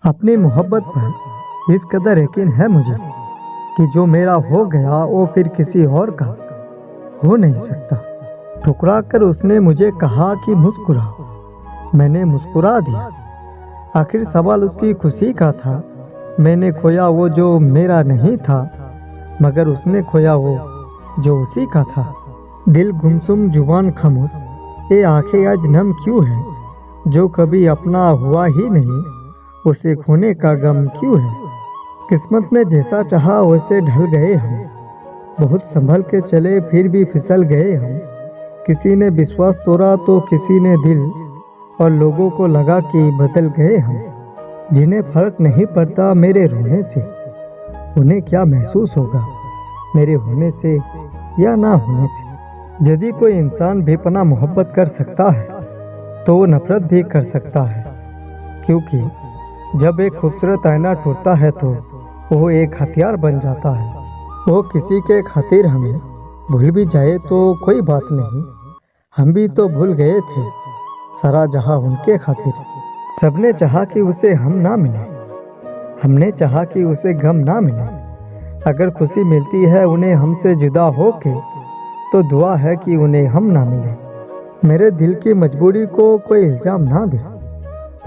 अपनी मोहब्बत पर इस कदर यकीन है मुझे कि जो मेरा हो गया वो फिर किसी और का हो नहीं सकता। ठुकरा कर उसने मुझे कहा कि मुस्कुराओ। मैंने मुस्कुरा दिया। आखिर सवाल उसकी खुशी का था। मैंने खोया वो जो मेरा नहीं था, मगर उसने खोया वो जो उसी का था। दिल गुमसुम जुबान खामोश, ये आंखें आज नम क्यों है? जो कभी अपना हुआ ही नहीं, उसे खोने का गम क्यों है? किस्मत ने जैसा चाहा वैसे ढल गए हम। बहुत संभल के चले फिर भी फिसल गए हम। किसी ने विश्वास तोड़ा तो किसी ने दिल, और लोगों को लगा कि बदल गए हम। जिन्हें फर्क नहीं पड़ता मेरे रोने से, उन्हें क्या महसूस होगा मेरे होने से या ना होने से। यदि कोई इंसान बेपनाह मोहब्बत कर सकता है तो वो नफरत भी कर सकता है, क्योंकि जब एक खूबसूरत आईना टूटता है तो वो एक हथियार बन जाता है। वो किसी के खातिर हमें भूल भी जाए तो कोई बात नहीं, हम भी तो भूल गए थे सारा जहां उनके खातिर। सबने चाहा कि उसे हम ना मिले, हमने चाहा कि उसे गम ना मिले। अगर खुशी मिलती है उन्हें हमसे जुदा होके, तो दुआ है कि उन्हें हम ना मिले। मेरे दिल की मजबूरी को कोई इल्ज़ाम ना दे।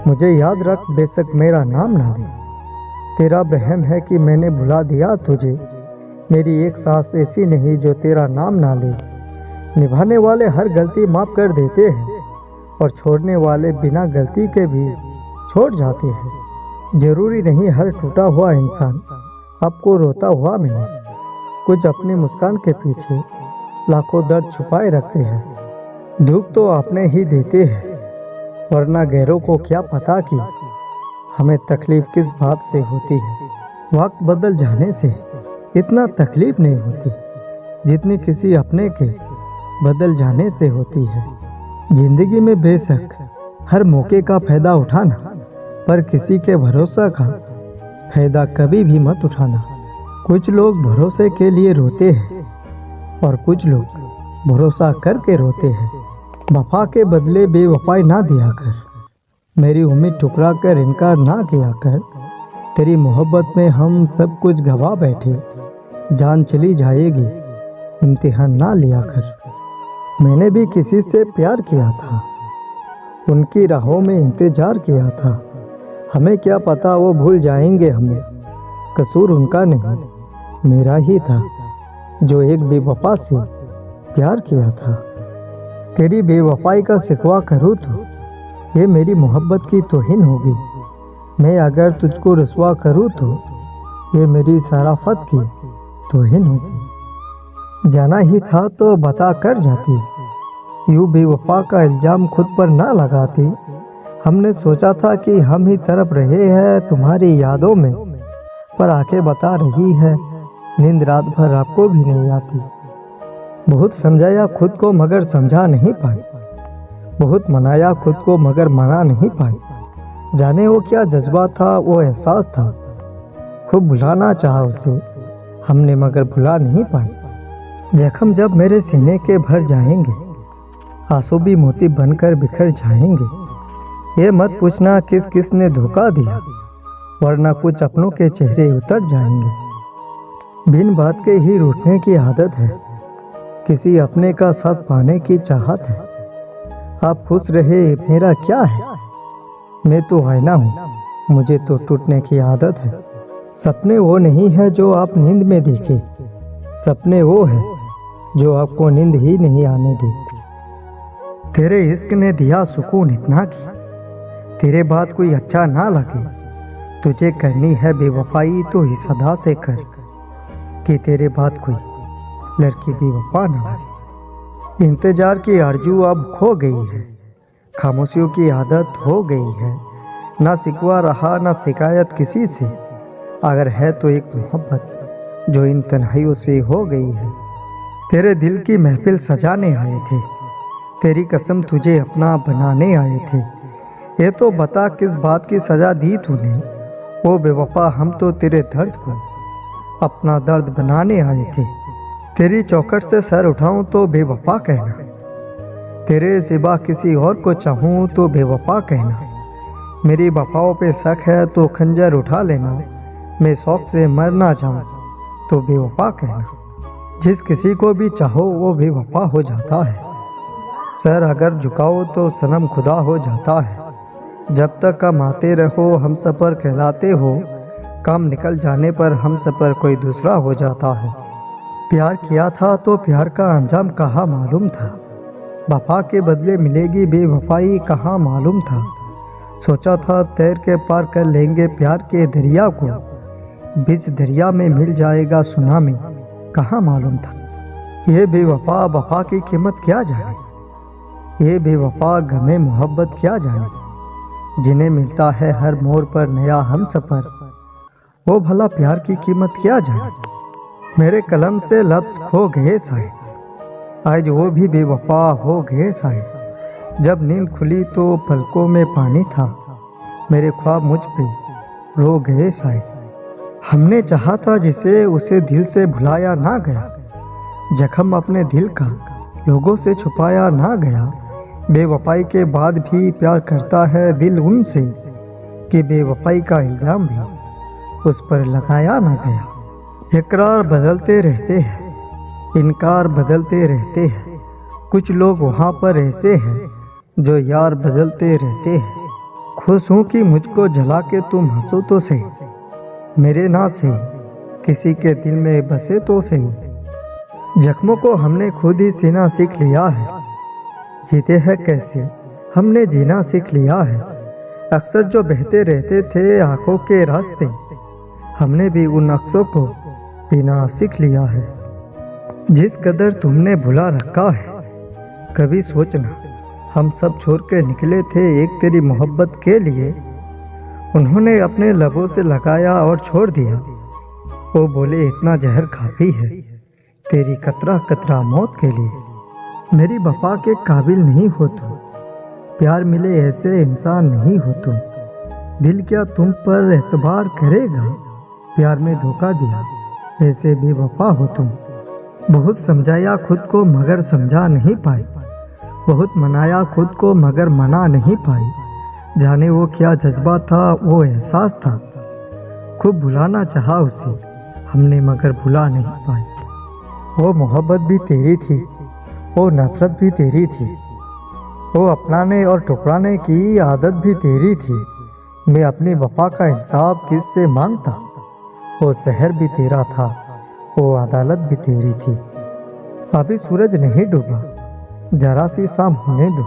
मुझे याद रख, बेशक मेरा नाम ना ले। तेरा रहम है कि मैंने भुला दिया तुझे। मेरी एक सांस ऐसी नहीं जो तेरा नाम ना ले। निभाने वाले हर गलती माफ़ कर देते हैं, और छोड़ने वाले बिना गलती के भी छोड़ जाते हैं। ज़रूरी नहीं हर टूटा हुआ इंसान आपको रोता हुआ मिले। कुछ अपनी मुस्कान के पीछे लाखों दर्द छुपाए रखते हैं। दुख तो आपने ही देते हैं, वरना गैरों को क्या पता कि हमें तकलीफ किस बात से होती है। वक्त बदल जाने से इतना तकलीफ नहीं होती जितनी किसी अपने के बदल जाने से होती है। जिंदगी में बेशक हर मौके का फायदा उठाना, पर किसी के भरोसा का फायदा कभी भी मत उठाना। कुछ लोग भरोसे के लिए रोते हैं और कुछ लोग भरोसा करके रोते हैं। वफा के बदले बेवफाई ना दिया कर, मेरी उम्मीद ठुकरा कर इनकार ना किया कर। तेरी मोहब्बत में हम सब कुछ गवा बैठे, जान चली जाएगी इम्तिहान ना लिया कर। मैंने भी किसी से प्यार किया था, उनकी राहों में इंतजार किया था। हमें क्या पता वो भूल जाएंगे हमें। कसूर उनका नहीं मेरा ही था, जो एक बेवफा से प्यार किया था। तेरी बेवफाई का शिकवा करूँ तो ये मेरी मोहब्बत की तौहीन होगी। मैं अगर तुझको रुसवा करूँ तो ये मेरी शराफत की तौहीन होगी। जाना ही था तो बता कर जाती, यूँ बेवफा का इल्ज़ाम खुद पर ना लगाती। हमने सोचा था कि हम ही तड़प रहे हैं तुम्हारी यादों में, पर आके बता रही है नींद रात भर आपको भी नहीं आती। बहुत समझाया खुद को मगर समझा नहीं पाई, बहुत मनाया खुद को मगर मना नहीं पाई। जाने वो क्या जज्बा था, वो एहसास था। खूब भुलाना चाहा उसे हमने मगर भुला नहीं पाई। जख्म जब मेरे सीने के भर जाएंगे, आंसू भी मोती बनकर बिखर जाएंगे। ये मत पूछना किस किस ने धोखा दिया, वरना कुछ अपनों के चेहरे उतर जाएंगे। बिन बात के ही रूठने की आदत है, किसी अपने का साथ पाने की चाहत है। आप खुश रहे मेरा क्या है, मैं तो आईना हूँ, मुझे तो टूटने की आदत है। सपने वो नहीं है जो आप नींद में देखे, सपने वो है जो आपको नींद ही नहीं आने दे। तेरे इश्क ने दिया सुकून इतना कि तेरे बाद कोई अच्छा ना लगे। तुझे करनी है बेवफाई तो ही सदा से कर, कि तेरे बाद कोई लड़की बेवफा ना लगे। इंतजार की आरजू अब खो गई है, खामोशियों की आदत हो गई है। ना सिकवा रहा ना शिकायत किसी से, अगर है तो एक मोहब्बत जो इन तन्हाइयों से हो गई है। तेरे दिल की महफिल सजाने आए थे, तेरी कसम तुझे अपना बनाने आए थे। ये तो बता किस बात की सजा दी तूने, वो बेवफा हम तो तेरे दर्द को अपना दर्द बनाने आए थे। तेरी चौखट से सर उठाऊं तो बेवफा कहना, तेरे सिवा किसी और को चाहूं तो बेवफा कहना। मेरी वफाओं पे शक है तो खंजर उठा लेना, मैं शौक से मर ना जाऊं तो बेवफा कहना। जिस किसी को भी चाहो वो बेवफा हो जाता है, सर अगर झुकाओ तो सनम खुदा हो जाता है। जब तक कम आते रहो हम सफ़र कहलाते हो, काम निकल जाने पर हम सफ़र कोई दूसरा हो जाता है। प्यार किया था तो प्यार का अंजाम कहाँ मालूम था, वफा के बदले मिलेगी बेवफाई कहाँ मालूम था। सोचा था तैर के पार कर लेंगे प्यार के दरिया को, बीच दरिया में मिल जाएगा सुनामी कहाँ मालूम था। ये बेवफा वफा की कीमत क्या जाने, ये बेवफा गमे मोहब्बत क्या जाने। जिन्हें मिलता है हर मोड़ पर नया हम सफ़र, वो भला प्यार की कीमत क्या जाने। मेरे कलम से लफ्ज़ खो गए साए, आज वो भी बेवफा हो गए साए। जब नींद खुली तो पलकों में पानी था, मेरे ख्वाब मुझ पे रो गए साए। हमने चाहा था जिसे उसे दिल से भुलाया ना गया, जख्म अपने दिल का लोगों से छुपाया ना गया। बेवफाई के बाद भी प्यार करता है दिल उनसे, कि बेवफाई का इल्ज़ाम भी उस पर लगाया ना गया। इकरार बदलते रहते हैं, इनकार बदलते रहते हैं, कुछ लोग वहाँ पर ऐसे हैं जो यार बदलते रहते हैं। खुश हूँ कि मुझको जला के तुम हंसो तो सही, मेरे ना सही किसी के दिल में बसे तो सही। जख्मों को हमने खुद ही सीना सीख लिया है, जीते हैं कैसे हमने जीना सीख लिया है। अक्सर जो बहते रहते थे आंखों के रास्ते, हमने भी उन अक्सों को पीना सीख लिया है। जिस कदर तुमने भुला रखा है, कभी सोचना हम सब छोड़ के निकले थे एक तेरी मोहब्बत के लिए। उन्होंने अपने लबों से लगाया और छोड़ दिया, वो बोले इतना जहर काफ़ी है तेरी कतरा कतरा मौत के लिए। मेरी वफा के काबिल नहीं हो तुम, प्यार मिले ऐसे इंसान नहीं हो तुम। दिल क्या तुम पर एतबार करेगा, प्यार में धोखा दिया ऐसे बेवफा हो तुम। बहुत समझाया खुद को मगर समझा नहीं पाई, बहुत मनाया खुद को मगर मना नहीं पाई। जाने वो क्या जज्बा था वो एहसास था, खूब भुलाना चाहा उसे हमने मगर भुला नहीं पाई। वो मोहब्बत भी तेरी थी, वो नफरत भी तेरी थी, वो अपनाने और ठुकराने की आदत भी तेरी थी। मैं अपनी वफा का इंसाफ किससे मांगता, वो शहर भी तेरा था, वो अदालत भी तेरी थी। अभी सूरज नहीं डूबा, जरा सी शाम होने दो,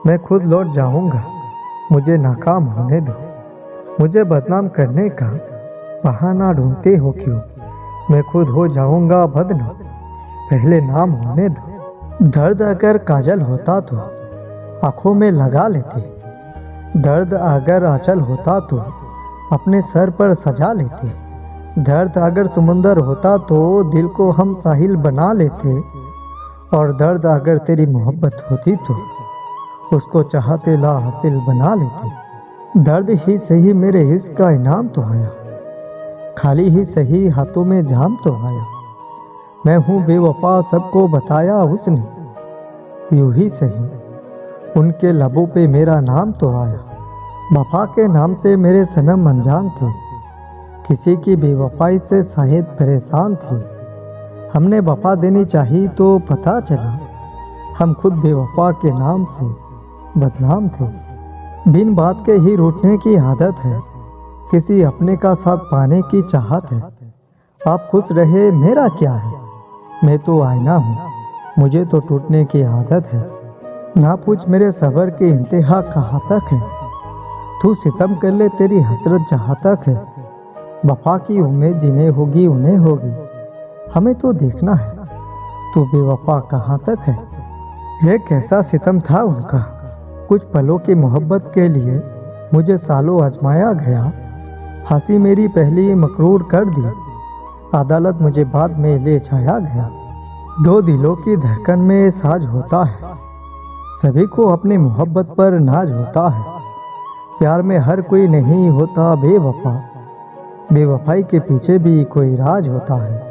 मैं खुद लौट जाऊंगा, मुझे नाकाम होने दो। मुझे बदनाम करने का बहाना ढूंढते हो क्यों, मैं खुद हो जाऊंगा बदनाम, पहले नाम होने दो। दर्द अगर काजल होता तो आंखों में लगा लेते, दर्द अगर आंचल होता तो अपने सर पर सजा लेते। दर्द अगर समुंदर होता तो दिल को हम साहिल बना लेते, और दर्द अगर तेरी मोहब्बत होती तो उसको चाहते ला हासिल बना लेते। दर्द ही सही मेरे इश्क का इनाम तो आया, खाली ही सही हाथों में जाम तो आया। मैं हूँ बेवफा सबको बताया उसने, यूं ही सही उनके लबों पे मेरा नाम तो आया। वफा के नाम से मेरे सनम अनजान थे, किसी की बेवफाई से शायद परेशान थे। हमने वफा देनी चाहिए तो पता चला हम खुद बेवफा के नाम से बदनाम थे। बिन बात के ही रूठने की आदत है, किसी अपने का साथ पाने की चाहत है। आप खुश रहे मेरा क्या है, मैं तो आईना हूँ, मुझे तो टूटने की आदत है। ना पूछ मेरे सब्र की इंतहा कहाँ तक है, तू सितम कर ले तेरी हसरत जहाँ तक है। वफा की उम्मीद जिन्हें होगी उन्हें होगी, हमें तो देखना है तू बेवफा कहाँ तक है। यह कैसा सितम था उनका, कुछ पलों की मोहब्बत के लिए मुझे सालों आजमाया गया। हंसी मेरी पहली मकरूर कर दी, अदालत मुझे बाद में ले जाया गया। दो दिलों की धड़कन में साज होता है, सभी को अपनी मोहब्बत पर नाज होता है। प्यार में हर कोई नहीं होता बेवफा, बेवफाई के पीछे भी कोई राज होता है।